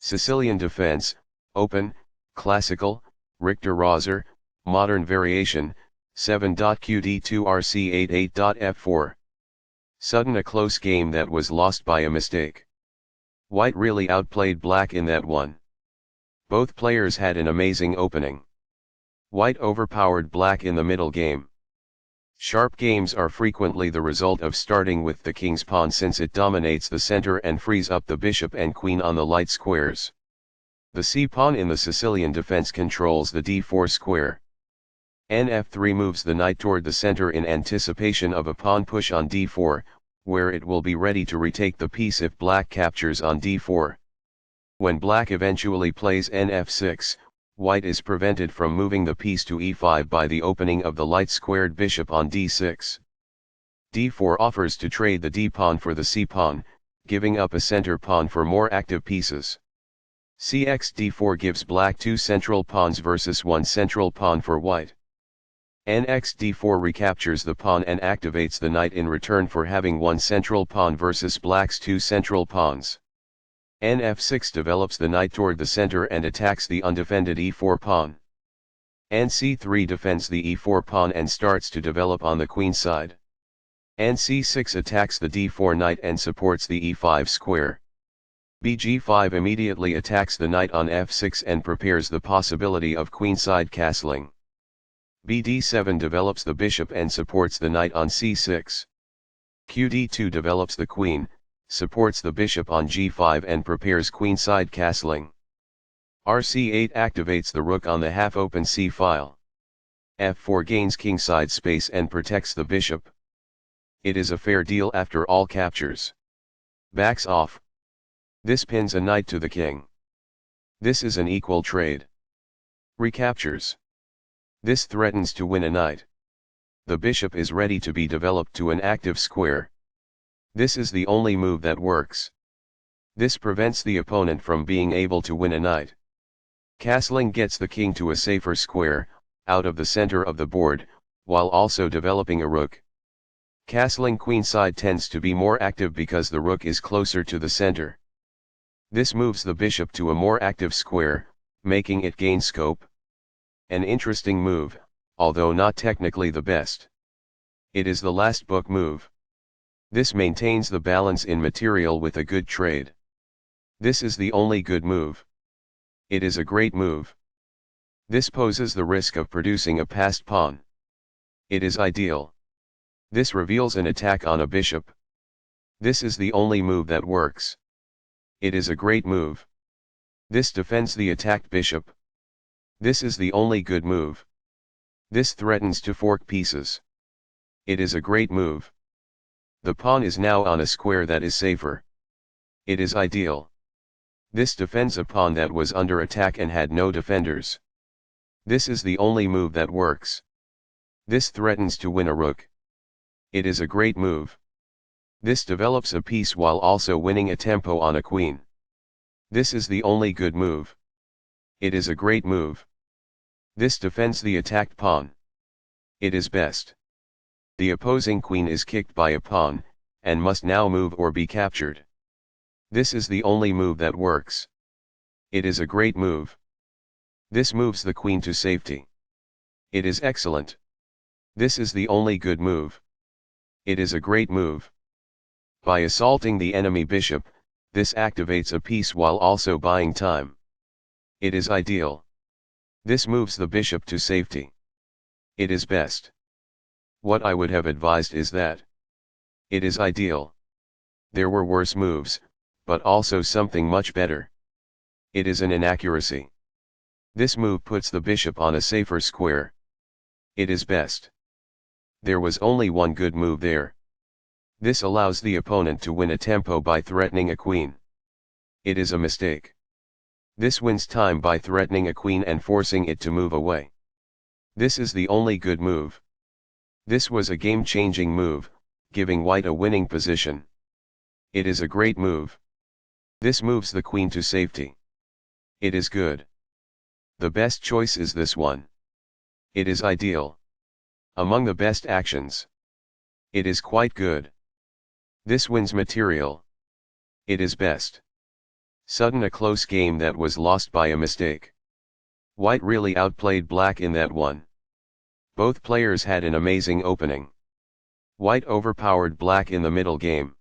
Sicilian defense, open, classical, Richter-Rauzer, modern variation, 7.qd2rc88.f4. Sudden a close game that was lost by a mistake. White really outplayed black in that one. Both players had an amazing opening. White overpowered black in the middle game. Sharp games are frequently the result of starting with the king's pawn since it dominates the center and frees up the bishop and queen on the light squares. The c-pawn in the Sicilian defense controls the d4 square. Nf3 moves the knight toward the center in anticipation of a pawn push on d4, where it will be ready to retake the piece if black captures on d4. When black eventually plays nf6, white is prevented from moving the piece to e5 by the opening of the light-squared bishop on d6. d4 offers to trade the d-pawn for the c-pawn, giving up a center pawn for more active pieces. Cx d4 gives black 2 central pawns versus 1 central pawn for white. Nx d4 recaptures the pawn and activates the knight in return for having 1 central pawn versus black's 2 central pawns. Nf6 develops the knight toward the center and attacks the undefended e4 pawn. Nc3 defends the e4 pawn and starts to develop on the queen side. Nc6 attacks the d4 knight and supports the e5 square. Bg5 immediately attacks the knight on f6 and prepares the possibility of queenside castling. Bd7 develops the bishop and supports the knight on c6. Qd2 develops the queen, supports the bishop on g5 and prepares queenside castling. Rc8 activates the rook on the half-open c-file. f4 gains kingside space and protects the bishop. It is a fair deal after all captures. Backs off. This pins a knight to the king. This is an equal trade. Recaptures. This threatens to win a knight. The bishop is ready to be developed to an active square. This is the only move that works. This prevents the opponent from being able to win a knight. Castling gets the king to a safer square, out of the center of the board, while also developing a rook. Castling queenside tends to be more active because the rook is closer to the center. This moves the bishop to a more active square, making it gain scope. An interesting move, although not technically the best. It is the last book move. This maintains the balance in material with a good trade. This is the only good move. It is a great move. This poses the risk of producing a passed pawn. It is ideal. This reveals an attack on a bishop. This is the only move that works. It is a great move. This defends the attacked bishop. This is the only good move. This threatens to fork pieces. It is a great move. The pawn is now on a square that is safer. It is ideal. This defends a pawn that was under attack and had no defenders. This is the only move that works. This threatens to win a rook. It is a great move. This develops a piece while also winning a tempo on a queen. This is the only good move. It is a great move. This defends the attacked pawn. It is best. The opposing queen is kicked by a pawn, and must now move or be captured. This is the only move that works. It is a great move. This moves the queen to safety. It is excellent. This is the only good move. It is a great move. By assaulting the enemy bishop, this activates a piece while also buying time. It is ideal. This moves the bishop to safety. It is best. What I would have advised is that it is ideal. There were worse moves, but also something much better. It is an inaccuracy. This move puts the bishop on a safer square. It is best. There was only one good move there. This allows the opponent to win a tempo by threatening a queen. It is a mistake. This wins time by threatening a queen and forcing it to move away. This is the only good move. This was a game-changing move, giving white a winning position. It is a great move. This moves the queen to safety. It is good. The best choice is this one. It is ideal. Among the best actions. It is quite good. This wins material. It is best. Sudden a close game that was lost by a mistake. White really outplayed black in that one. Both players had an amazing opening. White overpowered black in the middle game.